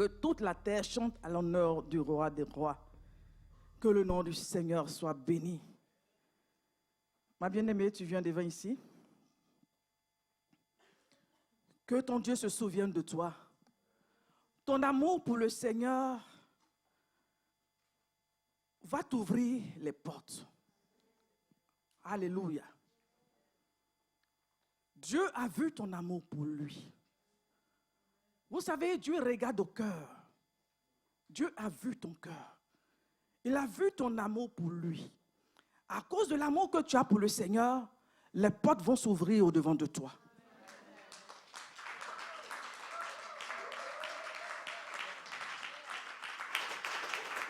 Que toute la terre chante à l'honneur du roi des rois. Que le nom du Seigneur soit béni. Ma bien-aimée, tu viens devant ici. Que ton Dieu se souvienne de toi. Ton amour pour le Seigneur va t'ouvrir les portes. Alléluia. Dieu a vu ton amour pour lui. Vous savez, Dieu regarde au cœur. Dieu a vu ton cœur. Il a vu ton amour pour lui. À cause de l'amour que tu as pour le Seigneur, les portes vont s'ouvrir au-devant de toi.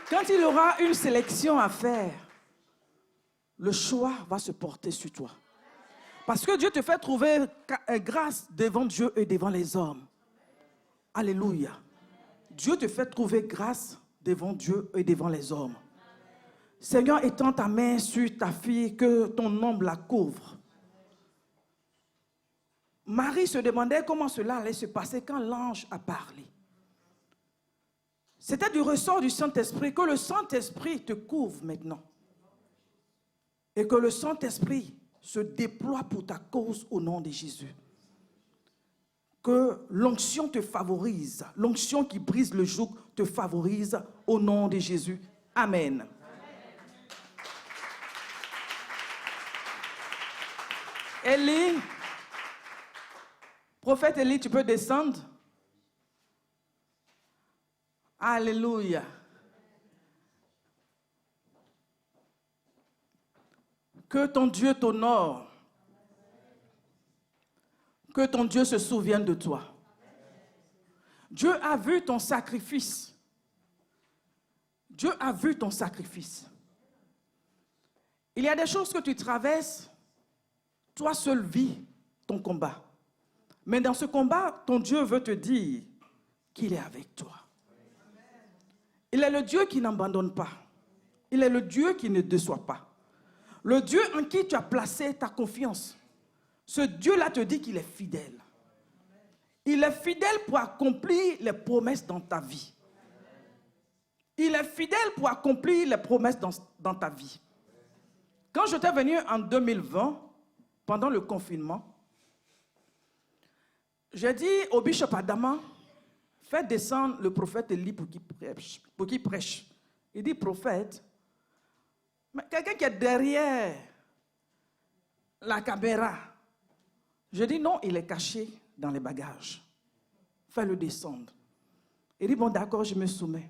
Quand il aura une sélection à faire, le choix va se porter sur toi. Parce que Dieu te fait trouver grâce devant Dieu et devant les hommes. Alléluia. Dieu te fait trouver grâce devant Dieu et devant les hommes. Seigneur, étends ta main sur ta fille, que ton ombre la couvre. Marie se demandait comment cela allait se passer quand l'ange a parlé. C'était du ressort du Saint-Esprit, que le Saint-Esprit te couvre maintenant. Et que le Saint-Esprit se déploie pour ta cause au nom de Jésus. Que l'onction te favorise, l'onction qui brise le joug te favorise au nom de Jésus. Amen. Élie, prophète Élie, tu peux descendre. Alléluia. Que ton Dieu t'honore. Que ton Dieu se souvienne de toi. Dieu a vu ton sacrifice. Dieu a vu ton sacrifice. Il y a des choses que tu traverses. Toi seul vis ton combat. Mais dans ce combat, ton Dieu veut te dire qu'il est avec toi. Il est le Dieu qui n'abandonne pas. Il est le Dieu qui ne déçoit pas. Le Dieu en qui tu as placé ta confiance. Ce Dieu-là te dit qu'il est fidèle. Il est fidèle pour accomplir les promesses dans ta vie. Il est fidèle pour accomplir les promesses dans ta vie. Quand je t'ai venu en 2020, pendant le confinement, j'ai dit au bishop Adama, fais descendre le prophète Élie pour qu'il prêche. Il dit, prophète, mais quelqu'un qui est derrière la caméra. Je dis, non, il est caché dans les bagages. Fais-le descendre. Il dit, bon, d'accord, je me soumets.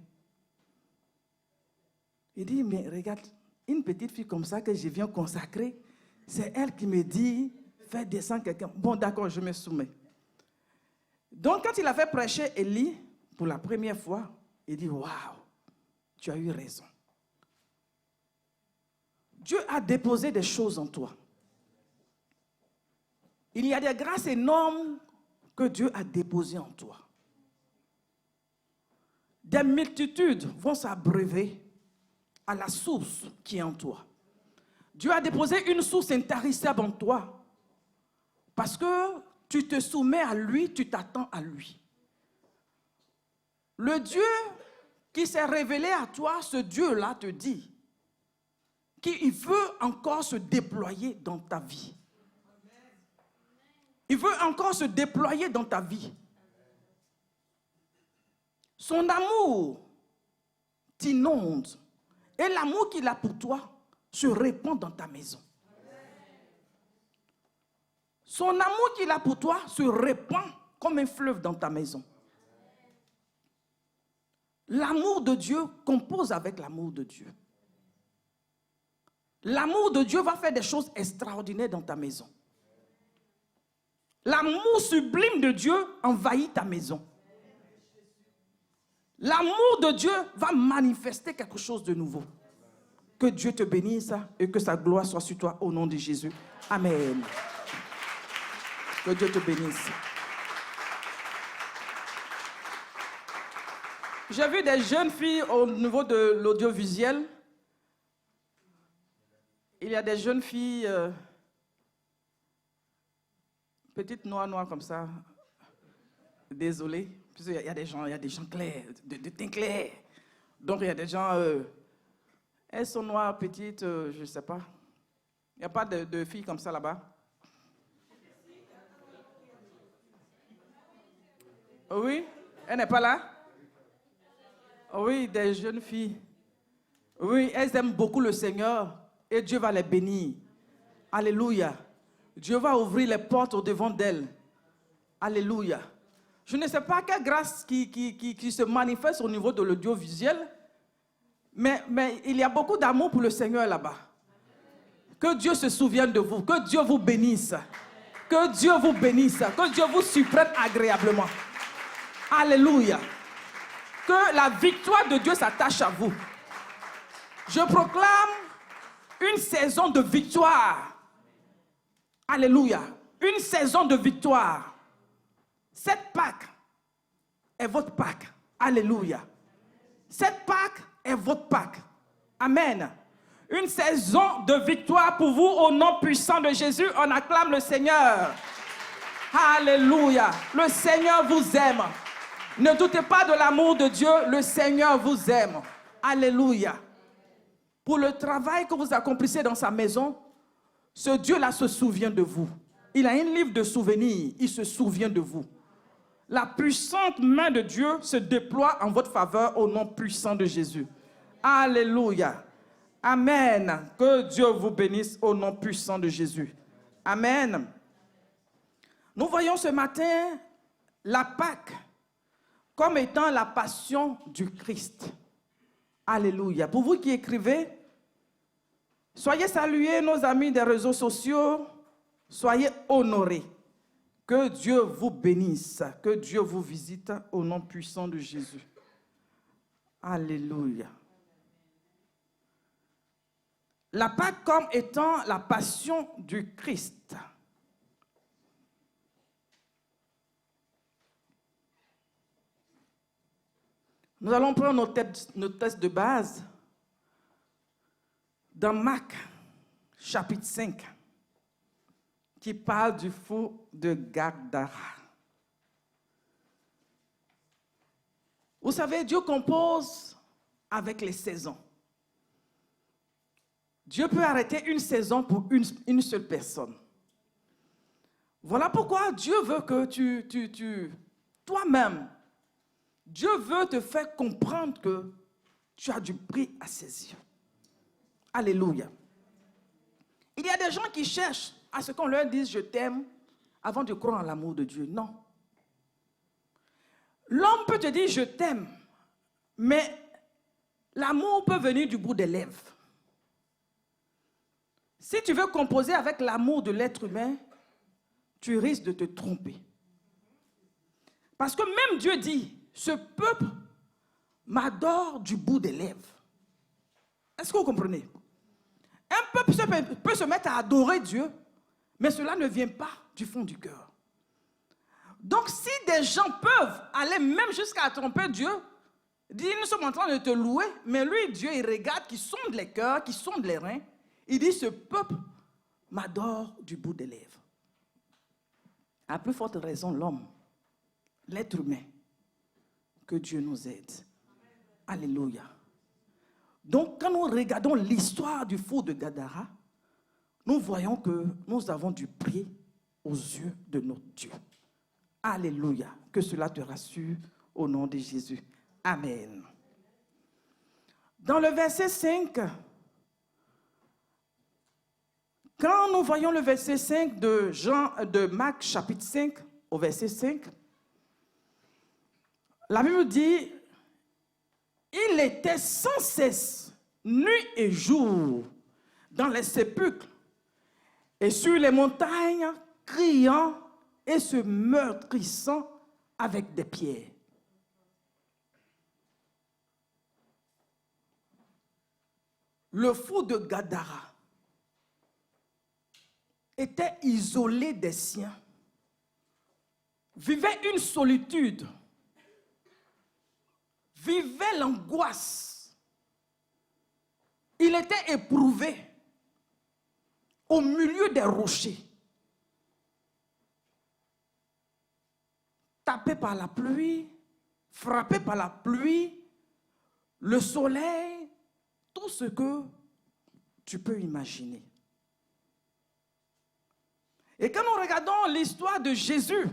Il dit, mais regarde, une petite fille comme ça que je viens consacrer, c'est elle qui me dit, fais descendre quelqu'un. Bon, d'accord, je me soumets. Donc, quand il a fait prêcher Élie, pour la première fois, il dit, waouh, tu as eu raison. Dieu a déposé des choses en toi. Il y a des grâces énormes que Dieu a déposées en toi. Des multitudes vont s'abreuver à la source qui est en toi. Dieu a déposé une source intarissable en toi. Parce que tu te soumets à lui, tu t'attends à lui. Le Dieu qui s'est révélé à toi, ce Dieu-là te dit qu'il veut encore se déployer dans ta vie. Il veut encore se déployer dans ta vie. Son amour t'inonde. Et l'amour qu'il a pour toi se répand dans ta maison. Son amour qu'il a pour toi se répand comme un fleuve dans ta maison. L'amour de Dieu compose avec l'amour de Dieu. L'amour de Dieu va faire des choses extraordinaires dans ta maison. L'amour sublime de Dieu envahit ta maison. L'amour de Dieu va manifester quelque chose de nouveau. Que Dieu te bénisse et que sa gloire soit sur toi au nom de Jésus. Amen. Que Dieu te bénisse. J'ai vu des jeunes filles au niveau de l'audiovisuel. Il y a des jeunes filles, petites noires comme ça. Désolé, parce qu'il y a des gens clairs, de teint clair. Donc il y a des gens, elles sont noires, petites, je ne sais pas. Il n'y a pas de filles comme ça là-bas. Oui, elle n'est pas là? Oui, des jeunes filles. Oui, elles aiment beaucoup le Seigneur et Dieu va les bénir. Alléluia. Dieu va ouvrir les portes au-devant d'elles. Alléluia. Je ne sais pas quelle grâce qui se manifeste au niveau de l'audiovisuel, mais il y a beaucoup d'amour pour le Seigneur là-bas. Que Dieu se souvienne de vous, que Dieu vous bénisse, que Dieu vous bénisse, que Dieu vous surprenne agréablement. Alléluia. Que la victoire de Dieu s'attache à vous. Je proclame une saison de victoire. Alléluia. Une saison de victoire. Cette Pâque est votre Pâque. Alléluia. Cette Pâque est votre Pâque. Amen. Une saison de victoire pour vous au nom puissant de Jésus. On acclame le Seigneur. Alléluia. Le Seigneur vous aime. Ne doutez pas de l'amour de Dieu. Le Seigneur vous aime. Alléluia. Pour le travail que vous accomplissez dans sa maison, ce Dieu-là se souvient de vous. Il a un livre de souvenirs. Il se souvient de vous. La puissante main de Dieu se déploie en votre faveur au nom puissant de Jésus. Alléluia. Amen. Que Dieu vous bénisse au nom puissant de Jésus. Amen. Nous voyons ce matin la Pâque comme étant la passion du Christ. Alléluia. Pour vous qui écrivez, soyez salués, nos amis des réseaux sociaux. Soyez honorés. Que Dieu vous bénisse. Que Dieu vous visite au nom puissant de Jésus. Alléluia. La Pâque comme étant la passion du Christ. Nous allons prendre nos textes de base dans Marc, chapitre 5, qui parle du fou de Gadara. Vous savez, Dieu compose avec les saisons. Dieu peut arrêter une saison pour une seule personne. Voilà pourquoi Dieu veut que toi-même, Dieu veut te faire comprendre que tu as du prix à saisir. Alléluia. Il y a des gens qui cherchent à ce qu'on leur dise « je t'aime » avant de croire en l'amour de Dieu. Non. L'homme peut te dire « je t'aime », mais l'amour peut venir du bout des lèvres. Si tu veux composer avec l'amour de l'être humain, tu risques de te tromper. Parce que même Dieu dit, ce peuple m'adore du bout des lèvres. Est-ce que vous comprenez? Un peuple peut se mettre à adorer Dieu, mais cela ne vient pas du fond du cœur. Donc si des gens peuvent aller même jusqu'à tromper Dieu, dire nous sommes en train de te louer, mais lui, Dieu, il regarde, qui sonde les cœurs, qui sonde les reins, il dit, ce peuple m'adore du bout des lèvres. À plus forte raison, l'homme, l'être humain, que Dieu nous aide. Alléluia. Donc, quand nous regardons l'histoire du fou de Gadara, nous voyons que nous avons du prix aux yeux de notre Dieu. Alléluia. Que cela te rassure au nom de Jésus. Amen. Dans le verset 5, quand nous voyons le verset 5 de Marc chapitre 5 au verset 5, la Bible dit, il était sans cesse, nuit et jour, dans les sépulcres et sur les montagnes, criant et se meurtrissant avec des pierres. Le fou de Gadara était isolé des siens, vivait une solitude, vivait l'angoisse. Il était éprouvé au milieu des rochers. tapé par la pluie, frappé par la pluie, le soleil, tout ce que tu peux imaginer. Et quand nous regardons l'histoire de Jésus,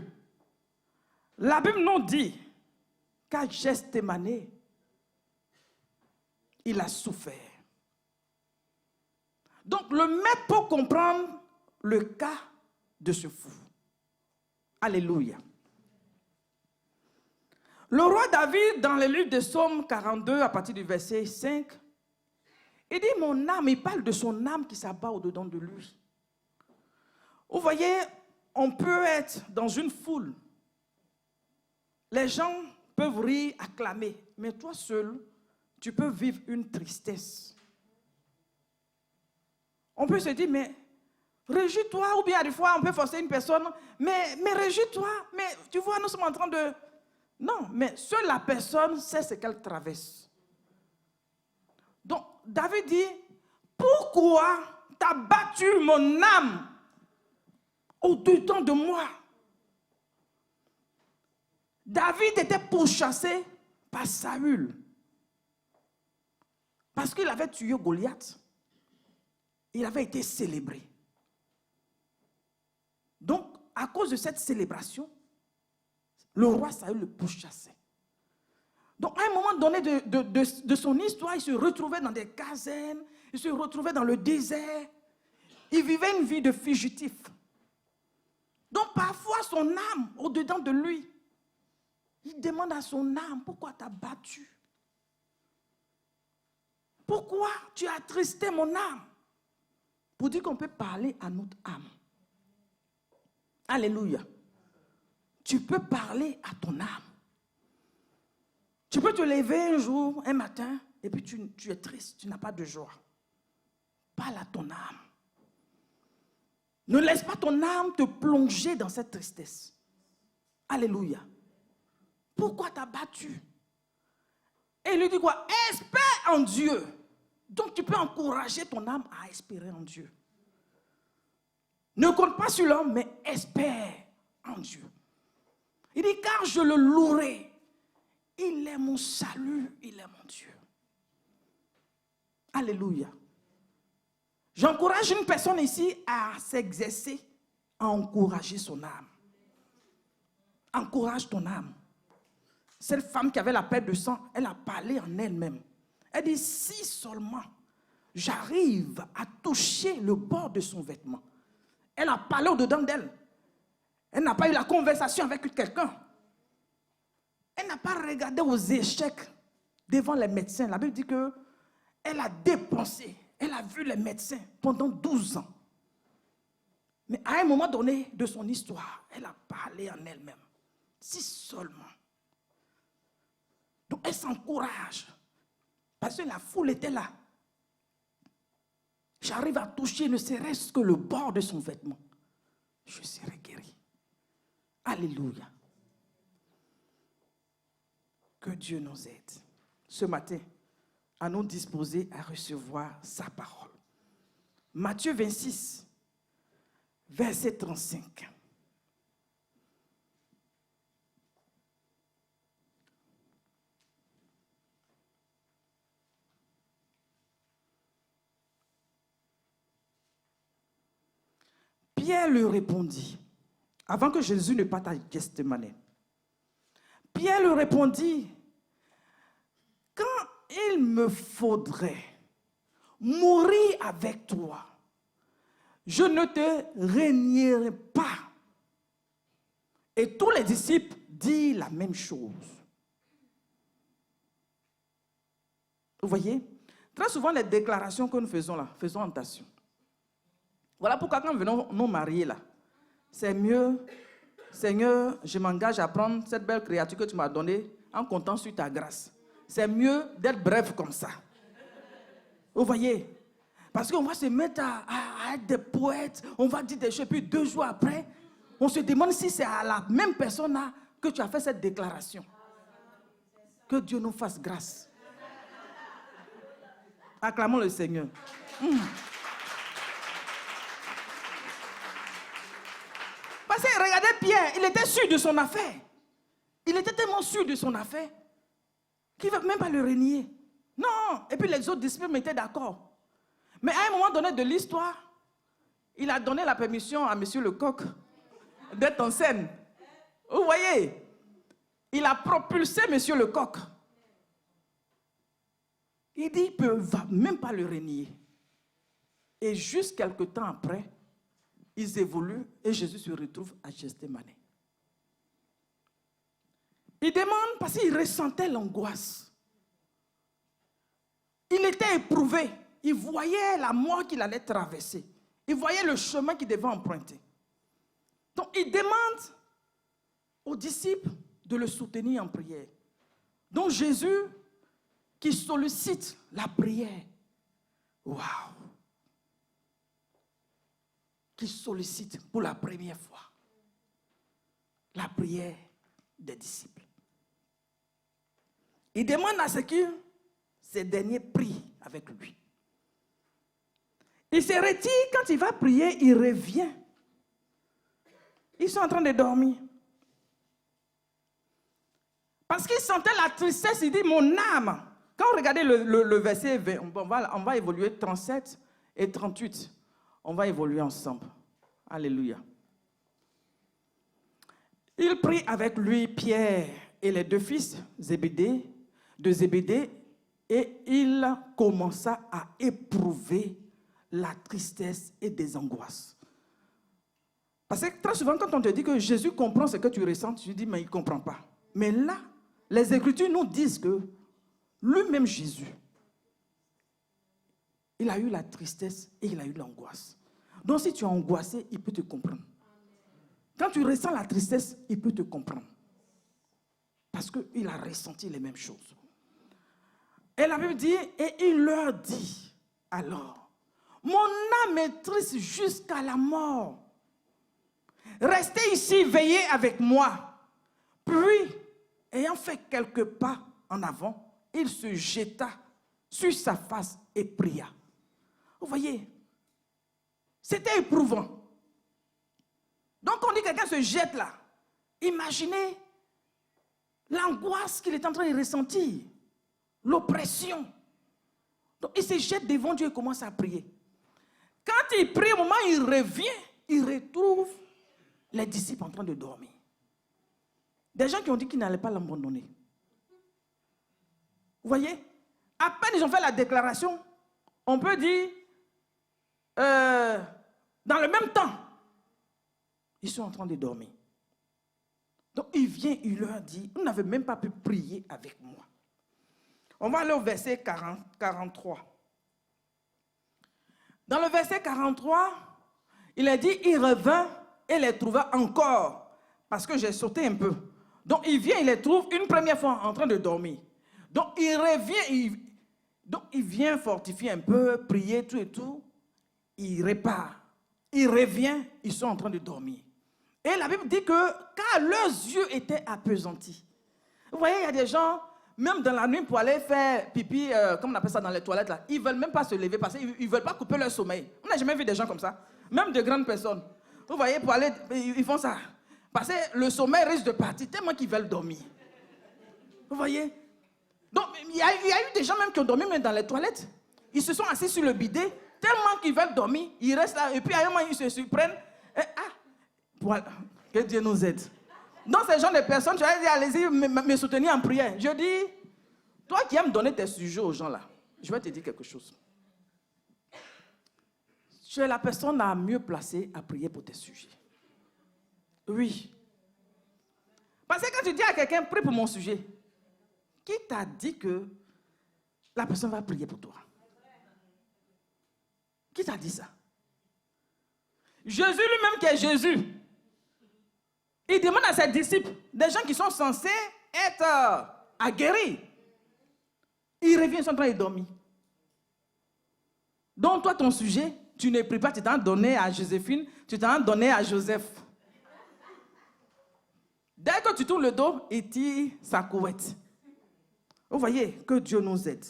la Bible nous dit qu'à Gethsémani, il a souffert. Donc le maître peut comprendre le cas de ce fou. Alléluia. Le roi David, dans le livre de Psaume 42, à partir du verset 5, il dit, mon âme, il parle de son âme qui s'abat au-dedans de lui. Vous voyez, on peut être dans une foule. Les gens peuvent rire, acclamer, mais toi seul, tu peux vivre une tristesse. On peut se dire, mais réjouis-toi, ou bien des fois on peut forcer une personne, mais réjouis-toi, mais tu vois, nous sommes en train de... Non, mais seule la personne sait ce qu'elle traverse. Donc, David dit, pourquoi t'as battu mon âme au-dedans de moi? David était pourchassé par Saül. Parce qu'il avait tué Goliath. Il avait été célébré. Donc, à cause de cette célébration, le roi Saül le pourchassait. Donc, à un moment donné de son histoire, il se retrouvait dans des casernes, il se retrouvait dans le désert. Il vivait une vie de fugitif. Donc, parfois, son âme, au-dedans de lui, il demande à son âme, pourquoi t'as battu? Pourquoi tu as attristé mon âme? Pour dire qu'on peut parler à notre âme. Alléluia. Tu peux parler à ton âme. Tu peux te lever un jour, un matin, et puis tu es triste, tu n'as pas de joie. Parle à ton âme. Ne laisse pas ton âme te plonger dans cette tristesse. Alléluia. Pourquoi t'as battu? Et il lui dit quoi? Espère en Dieu. Donc tu peux encourager ton âme à espérer en Dieu. Ne compte pas sur l'homme, mais espère en Dieu. Il dit, car je le louerai. Il est mon salut, il est mon Dieu. Alléluia. J'encourage une personne ici à s'exercer, à encourager son âme. Encourage ton âme. Cette femme qui avait la perte de sang, elle a parlé en elle-même. Elle dit, si seulement j'arrive à toucher le bord de son vêtement. Elle a parlé au-dedans d'elle. Elle n'a pas eu la conversation avec quelqu'un. Elle n'a pas regardé aux échecs devant les médecins. La Bible dit qu'elle a dépensé, elle a vu les médecins pendant 12 ans. Mais à un moment donné de son histoire, elle a parlé en elle-même. Si seulement. Donc elle s'encourage. Parce que la foule était là. J'arrive à toucher ne serait-ce que le bord de son vêtement. Je serai guéri. Alléluia. Que Dieu nous aide ce matin à nous disposer à recevoir sa parole. Matthieu 26, verset 35. Pierre lui répondit, avant que Jésus ne parte à Gethsémani. Pierre lui répondit, quand il me faudrait mourir avec toi, je ne te régnerai pas. Et tous les disciples disent la même chose. Vous voyez, très souvent les déclarations que nous faisons là, faisons attention. Voilà pourquoi quand nous venons nous marier là, c'est mieux, Seigneur, je m'engage à prendre cette belle créature que tu m'as donnée en comptant sur ta grâce. C'est mieux d'être bref comme ça. Vous voyez? Parce qu'on va se mettre à être des poètes, on va dire des choses, puis 2 jours après, on se demande si c'est à la même personne là que tu as fait cette déclaration. Que Dieu nous fasse grâce. Acclamons le Seigneur. Parce que regardez Pierre, il était sûr de son affaire. Il était tellement sûr de son affaire qu'il ne veut même pas le renier. Non. Et puis les autres disciples étaient d'accord. Mais à un moment donné de l'histoire, il a donné la permission à monsieur le coq d'être en scène. Vous voyez, il a propulsé monsieur le coq. Il dit qu'il ne va même pas le renier. Et juste quelque temps après, ils évoluent et Jésus se retrouve à Gethsémane. Il demande parce qu'il ressentait l'angoisse. Il était éprouvé. Il voyait la mort qu'il allait traverser. Il voyait le chemin qu'il devait emprunter. Donc il demande aux disciples de le soutenir en prière. Donc Jésus qui sollicite la prière. Waouh! Qui sollicite pour la première fois la prière des disciples. Il demande à ce que ces derniers prient avec lui. Il se retire, quand il va prier, il revient. Ils sont en train de dormir. Parce qu'il sentait la tristesse, il dit, mon âme. Quand vous regardez le verset 20, on va évoluer 37 et 38. On va évoluer ensemble. Alléluia. Il prit avec lui Pierre et les deux fils de Zébédée, et il commença à éprouver la tristesse et des angoisses. Parce que très souvent, quand on te dit que Jésus comprend ce que tu ressens, tu dis, mais il ne comprend pas. Mais là, les Écritures nous disent que lui-même Jésus, il a eu la tristesse et il a eu l'angoisse. Donc si tu es angoissé, il peut te comprendre. Quand tu ressens la tristesse, il peut te comprendre. Parce qu'il a ressenti les mêmes choses. Et la Bible dit, et il leur dit, alors, mon âme est triste jusqu'à la mort. Restez ici, veillez avec moi. Puis, ayant fait quelques pas en avant, il se jeta sur sa face et pria. Vous voyez, c'était éprouvant. Donc on dit que quelqu'un se jette là. Imaginez l'angoisse qu'il est en train de ressentir, l'oppression. Donc il se jette devant Dieu et commence à prier. Quand il prie, au moment où il revient, il retrouve les disciples en train de dormir. Des gens qui ont dit qu'ils n'allaient pas l'abandonner. Vous voyez? À peine ils ont fait la déclaration, on peut dire, dans le même temps, ils sont en train de dormir. Donc il vient, il leur dit, vous n'avez même pas pu prier avec moi. On va aller au verset 43. Dans le verset 43, il a dit, il revint et les trouva encore, parce que j'ai sauté un peu. Donc il vient, il les trouve une première fois en train de dormir. Donc il revient, il vient fortifier un peu, prier, tout et tout. Il repart. Il revient, ils sont en train de dormir. Et la Bible dit que car leurs yeux étaient appesantis. Vous voyez, il y a des gens, même dans la nuit pour aller faire pipi, comme on appelle ça dans les toilettes, là, ils ne veulent même pas se lever parce qu'ils ne veulent pas couper leur sommeil. On n'a jamais vu des gens comme ça. Même de grandes personnes. Vous voyez, pour aller, ils font ça. Parce que le sommeil risque de partir tellement qu'ils veulent dormir. Vous voyez? Donc, il y a eu des gens même qui ont dormi même dans les toilettes. Ils se sont assis sur le bidet, tellement qu'ils veulent dormir. Ils restent là, et puis à un moment, ils se surprennent. Et, voilà. Que Dieu nous aide. Donc, ces gens de personnes, je vais dire, allez-y me soutenir en prière. Je dis, toi qui aimes donner tes sujets aux gens là, je vais te dire quelque chose. Tu es la personne la mieux placée à prier pour tes sujets. Oui. Parce que quand tu dis à quelqu'un, prie pour mon sujet, qui t'a dit que la personne va prier pour toi? Qui t'a dit ça? Jésus lui-même qui est Jésus. Il demande à ses disciples, des gens qui sont censés être aguerris. Ils reviennent, ils sont en train de dormir. Donc toi, ton sujet, tu ne pries pas, tu t'en donné à Joséphine, tu t'en donné à Joseph. Dès que tu tournes le dos, il tire sa couette. Vous voyez, que Dieu nous aide.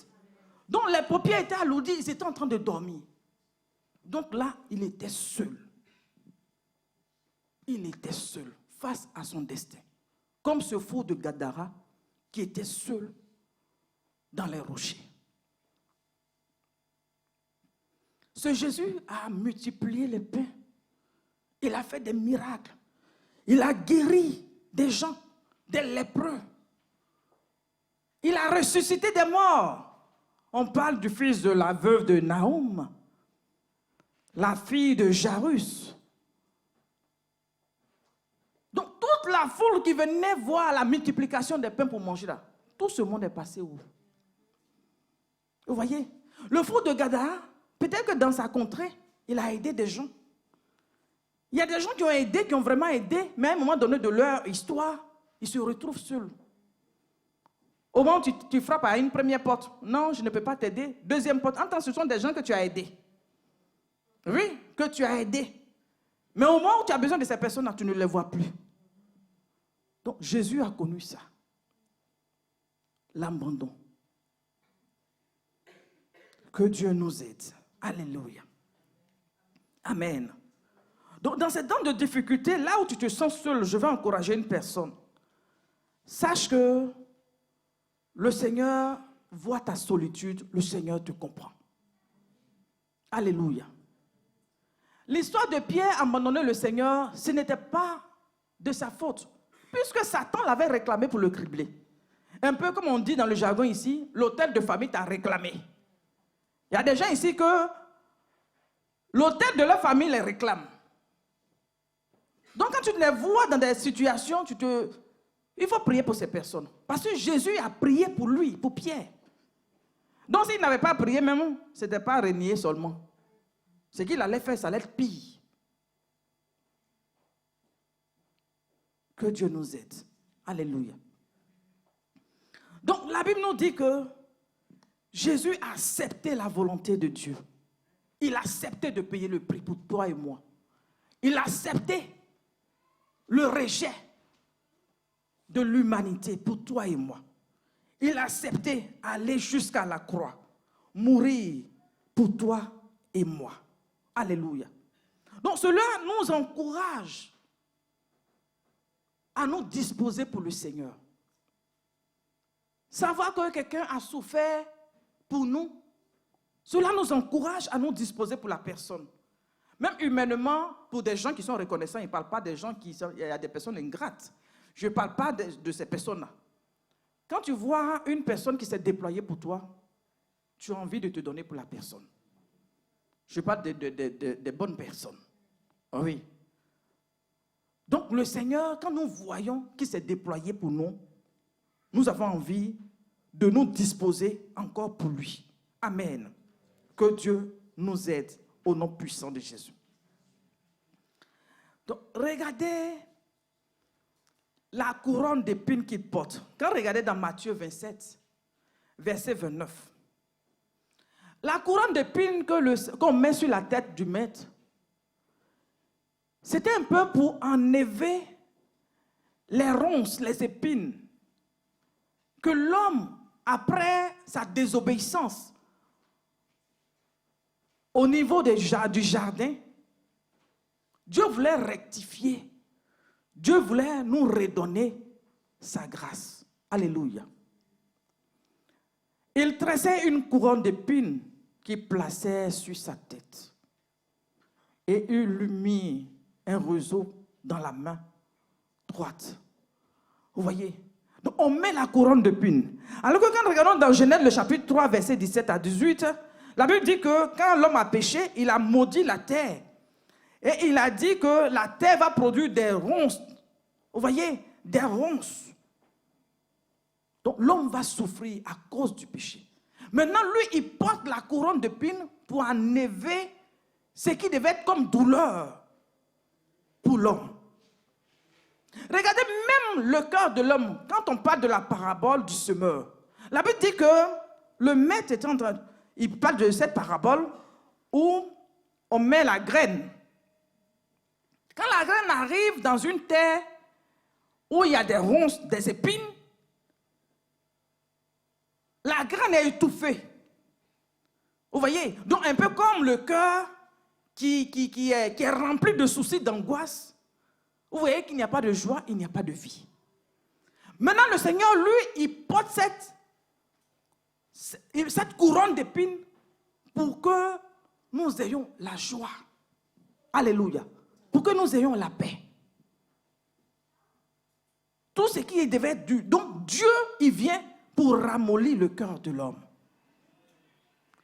Donc les paupières étaient alourdies, ils étaient en train de dormir. Donc là, il était seul. Il était seul face à son destin. comme ce fou de Gadara qui était seul dans les rochers. Ce Jésus a multiplié les pains. Il a fait des miracles. Il a guéri des gens, des lépreux. Il a ressuscité des morts. On parle du fils de la veuve de Naoum, la fille de Jairus. Donc toute la foule qui venait voir la multiplication des pains pour manger là, tout ce monde est passé où? Vous voyez? Le fou de Gadara, peut-être que dans sa contrée, il a aidé des gens. Il y a des gens qui ont aidé, qui ont vraiment aidé, mais à un moment donné de leur histoire, ils se retrouvent seuls. Au moment où tu frappes à une première porte, non, je ne peux pas t'aider. Deuxième porte, entends, ce sont des gens que tu as aidés. Oui, que tu as aidés. Mais au moment où tu as besoin de ces personnes-là, tu ne les vois plus. Donc Jésus a connu ça. L'abandon. Que Dieu nous aide. Alléluia. Amen. Donc dans ces temps de difficulté, là où tu te sens seul, je vais encourager une personne. Sache que le Seigneur voit ta solitude, le Seigneur te comprend. Alléluia. L'histoire de Pierre abandonner le Seigneur, ce n'était pas de sa faute, puisque Satan l'avait réclamé pour le cribler. Un peu comme on dit dans le jargon ici, l'hôtel de famille t'a réclamé. Il y a des gens ici que l'hôtel de leur famille les réclame. Donc quand tu les vois dans des situations, il faut prier pour ces personnes. Parce que Jésus a prié pour lui, pour Pierre. Donc s'il n'avait pas prié même, ce n'était pas renier seulement. Ce qu'il allait faire, ça allait être pire. Que Dieu nous aide. Alléluia. Donc la Bible nous dit que Jésus a accepté la volonté de Dieu. Il a accepté de payer le prix pour toi et moi. Il a accepté le rejet de l'humanité pour toi et moi. Il a accepté aller jusqu'à la croix, mourir pour toi et moi. Alléluia. Donc cela nous encourage à nous disposer pour le Seigneur. Savoir que quelqu'un a souffert pour nous, cela nous encourage à nous disposer pour la personne. Même humainement, pour des gens qui sont reconnaissants, il ne parle pas des gens qui sont... Il y a des personnes ingrates. Je ne parle pas de ces personnes-là. Quand tu vois une personne qui s'est déployée pour toi, tu as envie de te donner pour la personne. Je parle des bonnes personnes. Oui. Donc le Seigneur, quand nous voyons qu'il s'est déployé pour nous, nous avons envie de nous disposer encore pour lui. Amen. Que Dieu nous aide au nom puissant de Jésus. Donc regardez la couronne d'épines qu'il porte. Quand regardez dans Matthieu 27, verset 29. La couronne d'épines qu'on met sur la tête du maître, c'était un peu pour enlever les ronces, les épines que l'homme, après sa désobéissance, au niveau du jardin, Dieu voulait rectifier. Dieu voulait nous redonner sa grâce. Alléluia. Il tressait une couronne d'épines qu'il plaçait sur sa tête. Et il lui mit un roseau dans la main droite. Vous voyez? Donc on met la couronne d'épines. Alors que quand nous regardons dans Genèse le chapitre 3, verset 17 à 18, la Bible dit que quand l'homme a péché, il a maudit la terre. Et il a dit que la terre va produire des ronces. Vous voyez? Des ronces. Donc l'homme va souffrir à cause du péché. Maintenant, lui, il porte la couronne d'épines pour enlever ce qui devait être comme douleur pour l'homme. Regardez même le cœur de l'homme. Quand on parle de la parabole du semeur, la Bible dit que le maître est en train... Il parle de cette parabole où on met la graine. Quand la graine arrive dans une terre où il y a des ronces, des épines, la graine est étouffée. Vous voyez? Donc un peu comme le cœur qui est rempli de soucis, d'angoisse. Vous voyez qu'il n'y a pas de joie, il n'y a pas de vie. Maintenant, le Seigneur, lui, il porte cette couronne d'épines pour que nous ayons la joie. Alléluia. Pour que nous ayons la paix. Tout ce qui devait être dû. Donc, Dieu, il vient pour ramollir le cœur de l'homme.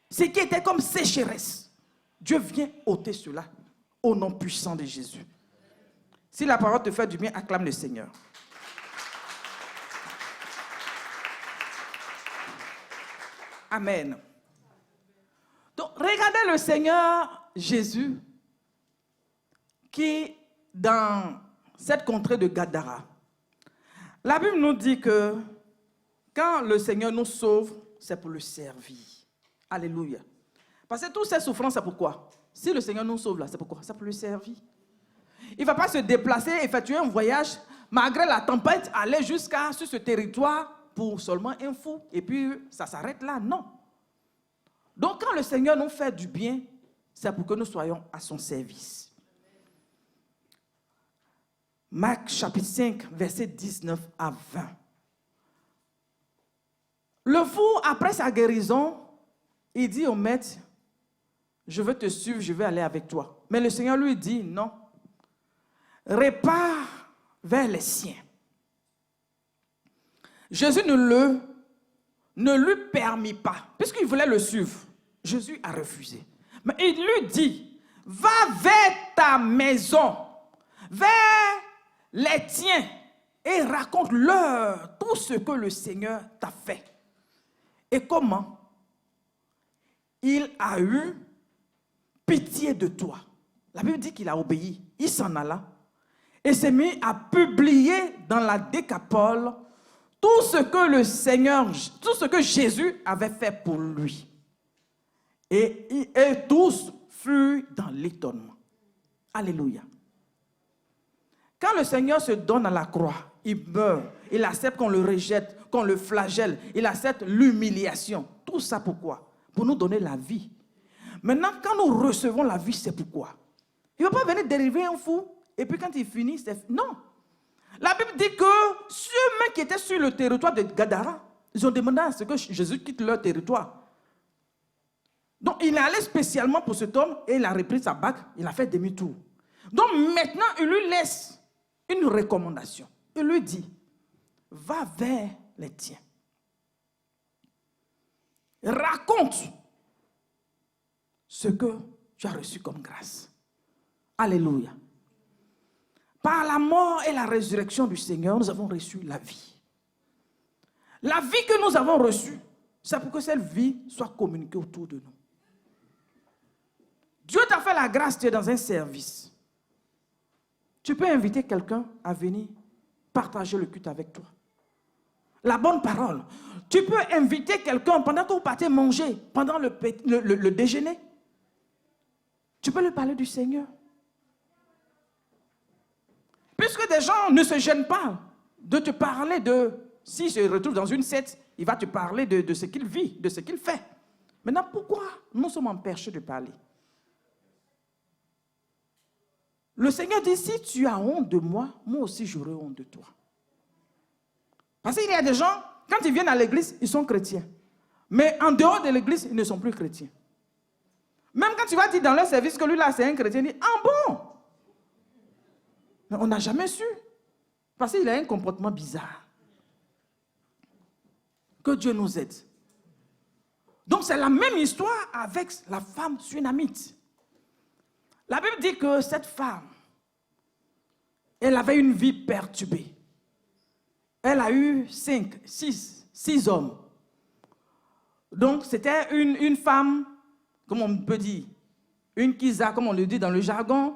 Ce qui était comme sécheresse, Dieu vient ôter cela au nom puissant de Jésus. Si la parole te fait du bien, acclame le Seigneur. Amen. Donc, regardez le Seigneur Jésus qui, dans cette contrée de Gadara, la Bible nous dit que quand le Seigneur nous sauve, c'est pour le servir. Alléluia. Parce que toutes ces souffrances, c'est pourquoi? Si le Seigneur nous sauve là, c'est pourquoi? C'est pour le servir. Il ne va pas se déplacer, effectuer un voyage, malgré la tempête, aller jusqu'à sur ce territoire pour seulement un fou, et puis ça s'arrête là. Non. Donc quand le Seigneur nous fait du bien, c'est pour que nous soyons à son service. Marc chapitre 5, verset 19 à 20. Le fou, après sa guérison, il dit au maître, je veux te suivre, je vais aller avec toi. Mais le Seigneur lui dit, non, repars vers les siens. Jésus ne lui permit pas, puisqu'il voulait le suivre. Jésus a refusé. Mais il lui dit, va vers ta maison, vers les tiens, et raconte-leur tout ce que le Seigneur t'a fait. Et comment il a eu pitié de toi. La Bible dit qu'il a obéi. Il s'en alla et s'est mis à publier dans la Décapole tout ce que le Seigneur, tout ce que Jésus avait fait pour lui. Et tous furent dans l'étonnement. Alléluia. Quand le Seigneur se donne à la croix, il meurt, il accepte qu'on le rejette, qu'on le flagelle, il accepte l'humiliation. Tout ça pourquoi? Pour nous donner la vie. Maintenant, quand nous recevons la vie, c'est pourquoi? Il ne va pas venir dériver un fou, et puis quand il finit, c'est... Non. La Bible dit que ceux-mêmes qui étaient sur le territoire de Gadara, ils ont demandé à ce que Jésus quitte leur territoire. Donc, il est allé spécialement pour cet homme, et il a repris sa bague, il a fait demi-tour. Donc, maintenant, il lui laisse une recommandation. Il lui dit, va vers les tiens. Raconte ce que tu as reçu comme grâce. Alléluia. Par la mort et la résurrection du Seigneur, nous avons reçu la vie. La vie que nous avons reçue, c'est pour que cette vie soit communiquée autour de nous. Dieu t'a fait la grâce, tu es dans un service. Tu peux inviter quelqu'un à venir partager le culte avec toi. La bonne parole. Tu peux inviter quelqu'un pendant que vous partez manger, pendant le déjeuner. Tu peux lui parler du Seigneur. Puisque des gens ne se gênent pas de te parler de... Si je retrouve dans une secte, il va te parler de ce qu'il vit, de ce qu'il fait. Maintenant, pourquoi nous sommes empêchés de parler? Le Seigneur dit, si tu as honte de moi, moi aussi j'aurai honte de toi. Parce qu'il y a des gens, quand ils viennent à l'église, ils sont chrétiens. Mais en dehors de l'église, ils ne sont plus chrétiens. Même quand tu vas dire dans leur service que lui là, c'est un chrétien, il dit, ah bon? Mais on n'a jamais su. Parce qu'il a un comportement bizarre. Que Dieu nous aide. Donc c'est la même histoire avec la femme sunamite. La Bible dit que cette femme, elle avait une vie perturbée. Elle a eu 6 hommes. Donc c'était une femme, comme on peut dire, une kisa, comme on le dit dans le jargon.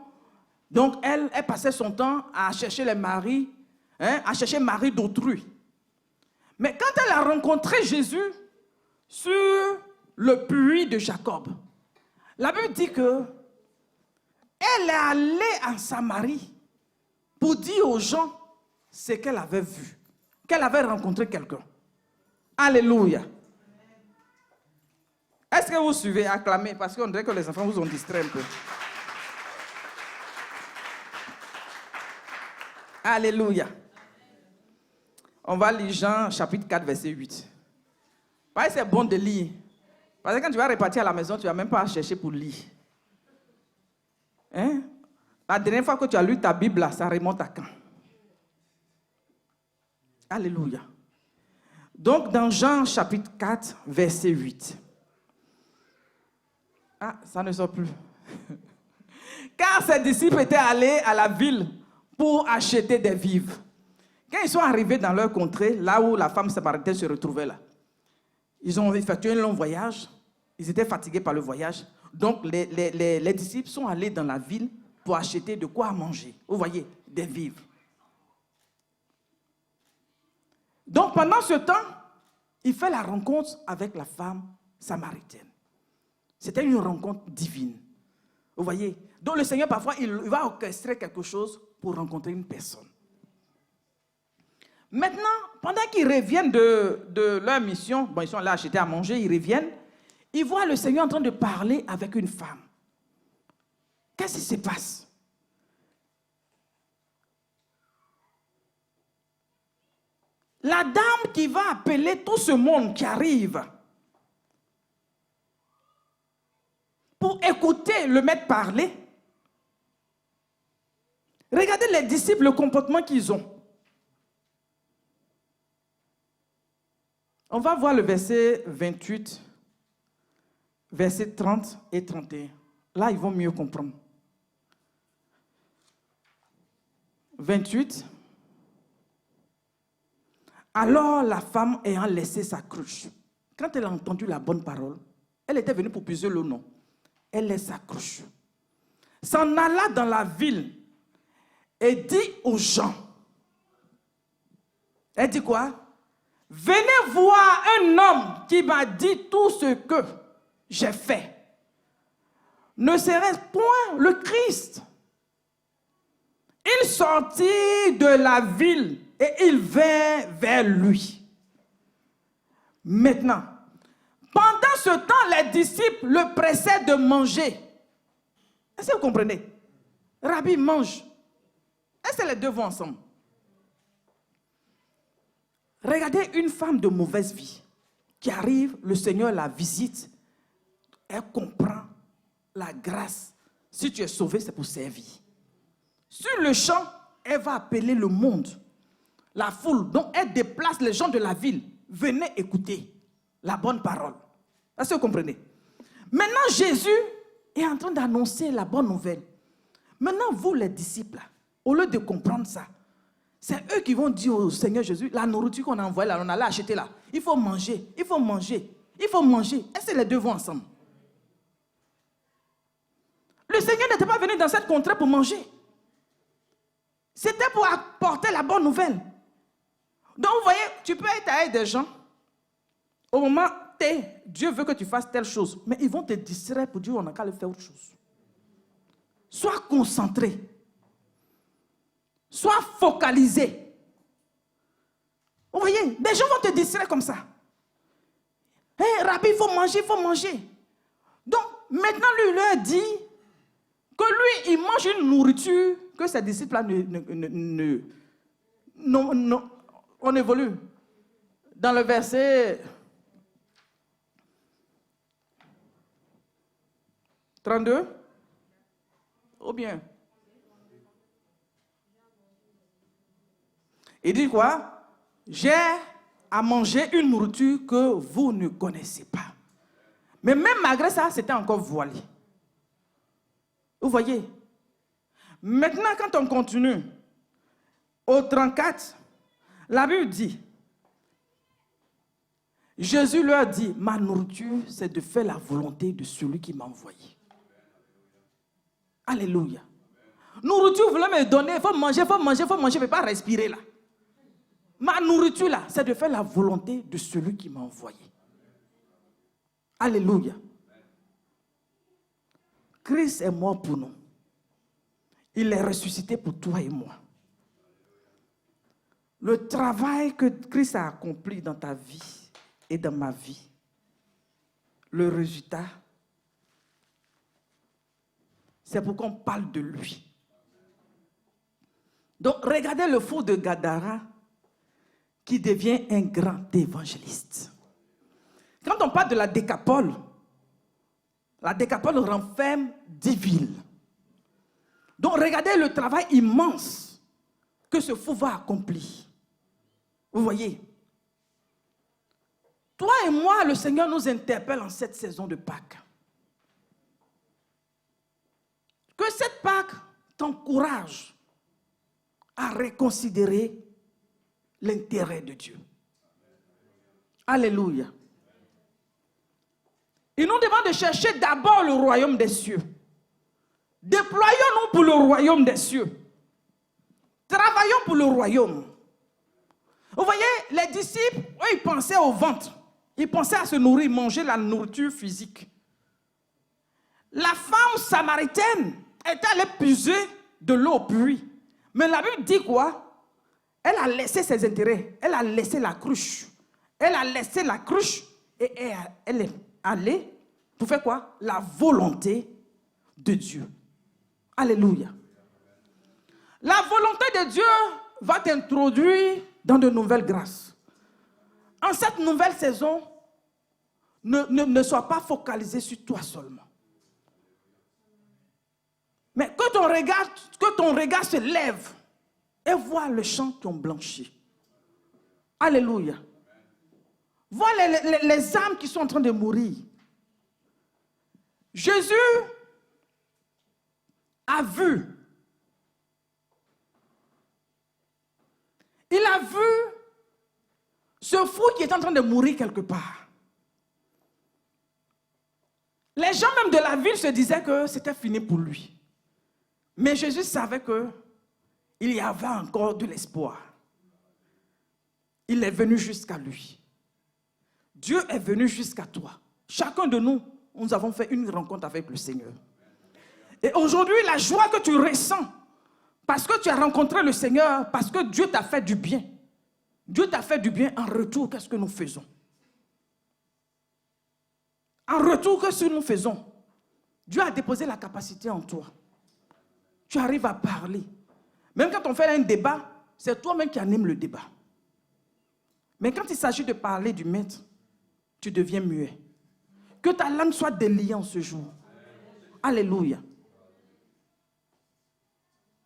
Donc elle passait son temps à chercher les maris, à chercher mari d'autrui. Mais quand elle a rencontré Jésus sur le puits de Jacob, la Bible dit que elle est allée en Samarie pour dire aux gens ce qu'elle avait vu, qu'elle avait rencontré quelqu'un. Alléluia. Est-ce que vous suivez? Acclamez, parce qu'on dirait que les enfants vous ont distrait un peu. Alléluia. On va lire Jean chapitre 4, verset 8. Pareil, c'est bon de lire. Parce que quand tu vas repartir à la maison, tu ne vas même pas chercher pour lire. Hein? La dernière fois que tu as lu ta Bible, là, ça remonte à quand? Alléluia. Donc, dans Jean chapitre 4, verset 8. Ah, ça ne sort plus. Car ses disciples étaient allés à la ville pour acheter des vivres. Quand ils sont arrivés dans leur contrée, là où la femme samaritaine se retrouvait là, ils ont effectué un long voyage. Ils étaient fatigués par le voyage. Donc, les disciples sont allés dans la ville pour acheter de quoi manger. Vous voyez, des vivres. Donc, pendant ce temps, il fait la rencontre avec la femme samaritaine. C'était une rencontre divine. Vous voyez? Donc, le Seigneur, parfois, il va orchestrer quelque chose pour rencontrer une personne. Maintenant, pendant qu'ils reviennent de leur mission, bon, ils sont allés acheter à manger, ils reviennent, ils voient le Seigneur en train de parler avec une femme. Qu'est-ce qui se passe? La dame qui va appeler tout ce monde qui arrive pour écouter le maître parler. Regardez les disciples, le comportement qu'ils ont. On va voir le verset 28, verset 30 et 31. Là, ils vont mieux comprendre. 28. Alors la femme ayant laissé sa cruche, quand elle a entendu la bonne parole, elle était venue pour puiser l'eau, non. Elle laisse sa cruche. S'en alla dans la ville et dit aux gens. Elle dit quoi? Venez voir un homme qui m'a dit tout ce que j'ai fait. Ne serait-ce point le Christ? Il sortit de la ville et il vint vers lui. Maintenant, pendant ce temps, les disciples le pressaient de manger. Est-ce que vous comprenez? Rabbi, mange. Est-ce que les deux vont ensemble? Regardez une femme de mauvaise vie qui arrive, le Seigneur la visite, elle comprend la grâce. Si tu es sauvé, c'est pour servir. Sur le champ, elle va appeler le monde, la foule. Donc, elle déplace les gens de la ville. Venez écouter la bonne parole. Est-ce que vous comprenez? Maintenant, Jésus est en train d'annoncer la bonne nouvelle. Maintenant, vous, les disciples, au lieu de comprendre ça, c'est eux qui vont dire au Seigneur Jésus, la nourriture qu'on a envoyée là, on allait acheter là. Il faut manger, il faut manger, il faut manger. Est-ce que les deux vont ensemble? Le Seigneur n'était pas venu dans cette contrée pour manger. C'était pour apporter la bonne nouvelle. Donc, vous voyez, tu peux être avec des gens. Au moment T, Dieu veut que tu fasses telle chose. Mais ils vont te distraire pour dire on n'a qu'à le faire autre chose. Sois concentré. Sois focalisé. Vous voyez, des gens vont te distraire comme ça. Hé, Rabbi, il faut manger, il faut manger. Donc, maintenant, lui, il leur dit que lui, il mange une nourriture que ses disciples-là on évolue. Dans le verset 32, ou bien, il dit quoi? J'ai à manger une nourriture que vous ne connaissez pas. Mais même malgré ça, c'était encore voilé. Vous voyez? Maintenant, quand on continue, au 34, la Bible dit, Jésus leur dit, ma nourriture, c'est de faire la volonté de celui qui m'a envoyé. Alléluia. Nourriture, vous voulez me donner, il faut manger, il faut manger, il faut manger, je ne vais pas respirer là. Ma nourriture là, c'est de faire la volonté de celui qui m'a envoyé. Alléluia. Christ est mort pour nous. Il est ressuscité pour toi et moi. Le travail que Christ a accompli dans ta vie et dans ma vie, le résultat, c'est pour qu'on parle de lui. Donc, regardez le fou de Gadara qui devient un grand évangéliste. Quand on parle de la décapole renferme 10 villes. Donc regardez le travail immense que ce fou va accomplir. Vous voyez? Toi et moi, le Seigneur nous interpelle en cette saison de Pâques. Que cette Pâques t'encourage à reconsidérer l'intérêt de Dieu. Alléluia. Il nous demande de chercher d'abord le royaume des cieux. Déployons-nous pour le royaume des cieux. Travaillons pour le royaume. Vous voyez, les disciples, eux, ils pensaient au ventre. Ils pensaient à se nourrir, manger la nourriture physique. La femme samaritaine est allée puiser de l'eau au puits. Mais la Bible dit quoi? Elle a laissé ses intérêts. Elle a laissé la cruche. Elle a laissé la cruche et elle est allée pour faire quoi? La volonté de Dieu. Alléluia. La volonté de Dieu va t'introduire dans de nouvelles grâces. En cette nouvelle saison, ne sois pas focalisé sur toi seulement. Mais que ton regard se lève et vois le champ qui ont blanchi. Alléluia. Vois les âmes qui sont en train de mourir. Jésus a vu. Il a vu ce fou qui est en train de mourir quelque part. Les gens même de la ville se disaient que c'était fini pour lui. Mais Jésus savait qu'il y avait encore de l'espoir. Il est venu jusqu'à lui. Dieu est venu jusqu'à toi. Chacun de nous, nous avons fait une rencontre avec le Seigneur. Et aujourd'hui, la joie que tu ressens, parce que tu as rencontré le Seigneur, parce que Dieu t'a fait du bien. Dieu t'a fait du bien, en retour, qu'est-ce que nous faisons? En retour, qu'est-ce que nous faisons? Dieu a déposé la capacité en toi. Tu arrives à parler. Même quand on fait un débat, c'est toi-même qui anime le débat. Mais quand il s'agit de parler du maître, tu deviens muet. Que ta langue soit déliée en ce jour. Alléluia.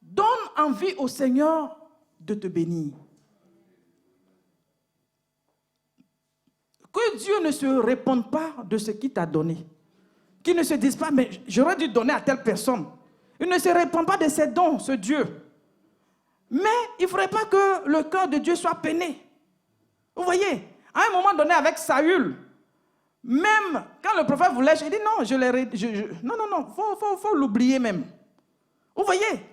Donne envie au Seigneur de te bénir. Que Dieu ne se réponde pas de ce qu'il t'a donné. Qu'il ne se dise pas, mais j'aurais dû donner à telle personne. Il ne se répand pas de ses dons, ce Dieu. Mais il ne faudrait pas que le cœur de Dieu soit peiné. Vous voyez, à un moment donné avec Saül, même quand le prophète voulait, il dit non, non, faut l'oublier même. Vous voyez,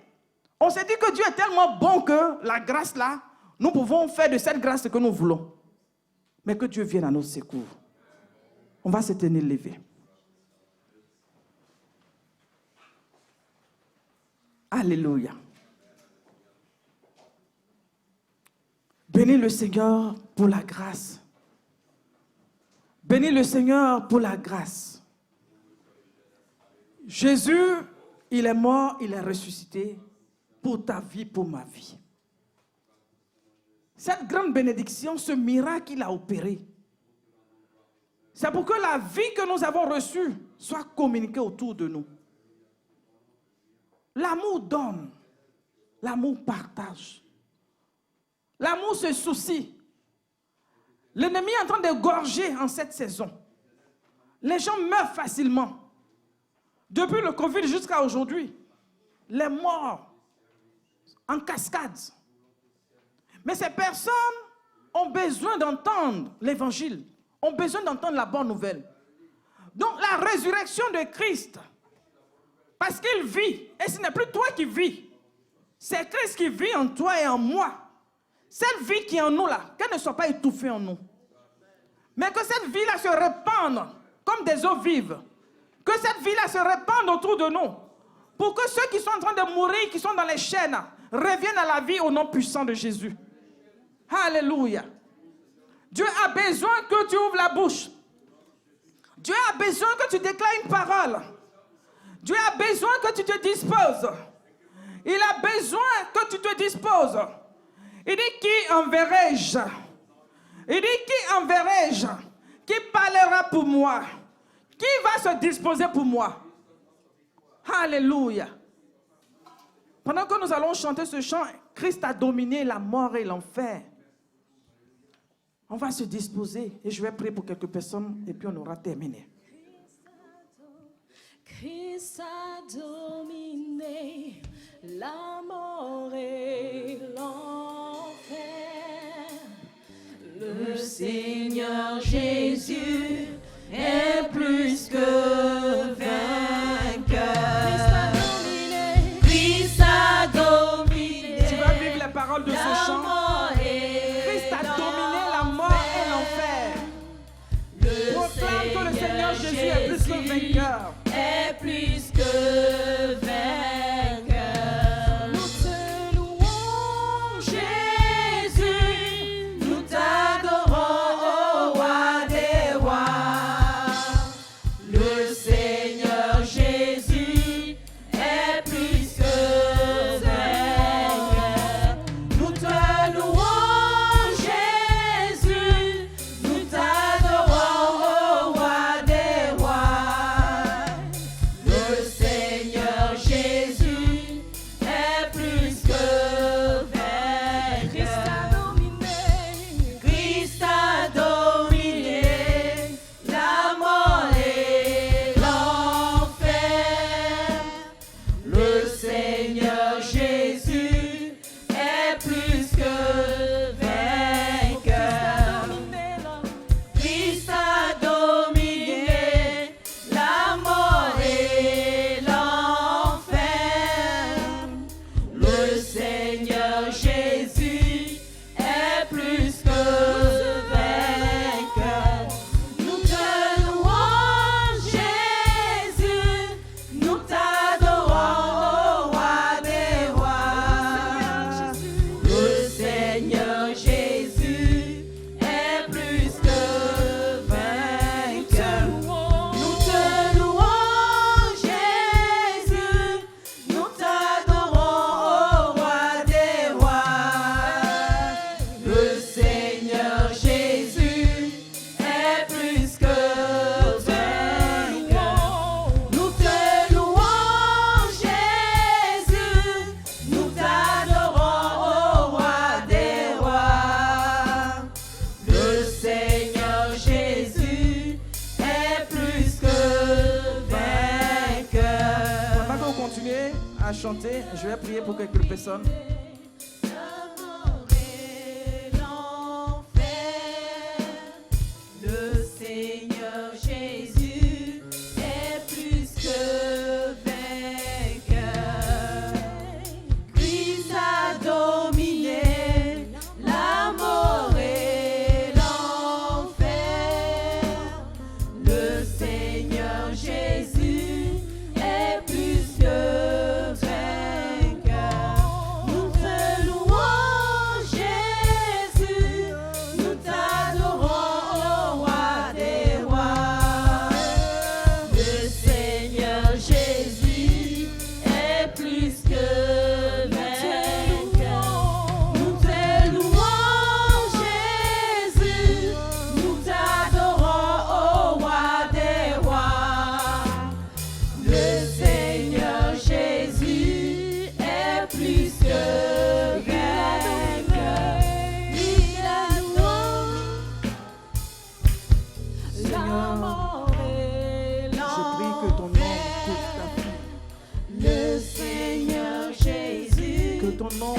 on s'est dit que Dieu est tellement bon que la grâce là, nous pouvons faire de cette grâce ce que nous voulons. Mais que Dieu vienne à notre secours. On va se tenir levé. Alléluia. Bénis le Seigneur pour la grâce. Bénis le Seigneur pour la grâce. Jésus, il est mort, il est ressuscité pour ta vie, pour ma vie. Cette grande bénédiction, ce miracle qu'il a opéré, c'est pour que la vie que nous avons reçue soit communiquée autour de nous. L'amour donne, l'amour partage, l'amour se soucie. L'ennemi est en train de gorger en cette saison. Les gens meurent facilement. Depuis le Covid jusqu'à aujourd'hui, les morts en cascade. Mais ces personnes ont besoin d'entendre l'évangile, ont besoin d'entendre la bonne nouvelle. Donc la résurrection de Christ, parce qu'il vit, et ce n'est plus toi qui vis, c'est Christ qui vit en toi et en moi. Cette vie qui est en nous là, qu'elle ne soit pas étouffée en nous. Mais que cette vie là se répande comme des eaux vives. Que cette vie là se répande autour de nous. Pour que ceux qui sont en train de mourir, qui sont dans les chaînes, reviennent à la vie au nom puissant de Jésus. Alléluia. Dieu a besoin que tu ouvres la bouche. Dieu a besoin que tu déclares une parole. Dieu a besoin que tu te disposes. Il a besoin que tu te disposes. Il dit, qui enverrai-je Il dit, qui enverrai-je? Qui parlera pour moi? Qui va se disposer pour moi? Alléluia. Pendant que nous allons chanter ce chant, Christ a dominé la mort et l'enfer. On va se disposer et je vais prier pour quelques personnes et puis on aura terminé. Christ a dominé la mort et l'enfer. Le Seigneur Jésus est plus que vainqueur. Christ a dominé. Tu vas vivre les paroles de ce chant. Christ a dominé la mort et l'enfer. Proclame que le Seigneur Jésus est plus que vainqueur. Est plus que vainqueur. Nous te louons, Jésus. Nous t'adorons, ô roi des rois. Le Seigneur Jésus est plus que vainqueur. Nous te louons, Jésus. Nous t'adorons, ô roi des rois. Le Seigneur Jésus est plus que vainqueur. Christ a dominé la mort et l'enfer. Le Seigneur Jésus est plus que vainqueur. Christ a dominé la mort et l'enfer. Le Seigneur Jésus est plus que vainqueur. Nous te louons, Jésus. Nous t'adorons, ô roi des rois. Le Seigneur Jésus est plus que vainqueur. Nous te louons, Jésus. Nous t'adorons, ô roi des rois. Le Seigneur Jésus est plus que vainqueur. Nous te louons, Jésus. Nous t'adorons, ô roi des rois. Le Seigneur Jésus est plus que vainqueur. Pendant que vous continuez à chanter, je vais prier pour quelques personnes. La mort et l'enfer. Le Seigneur Jésus est plus que vainqueur. Christ a dominé la mort et l'enfer. Le Seigneur Jésus est plus que vainqueur. Nous te louons, Jésus. Nous t'adorons, ô roi des rois. Le Seigneur Jésus est plus que vainqueur. Nous te louons, Jésus. Nous t'adorons, ô roi des rois. Le Seigneur Jésus est plus que vainqueur. Il a dominé la mort et Je prie que ton nom couvre ta vie. le Seigneur Jésus Que ton nom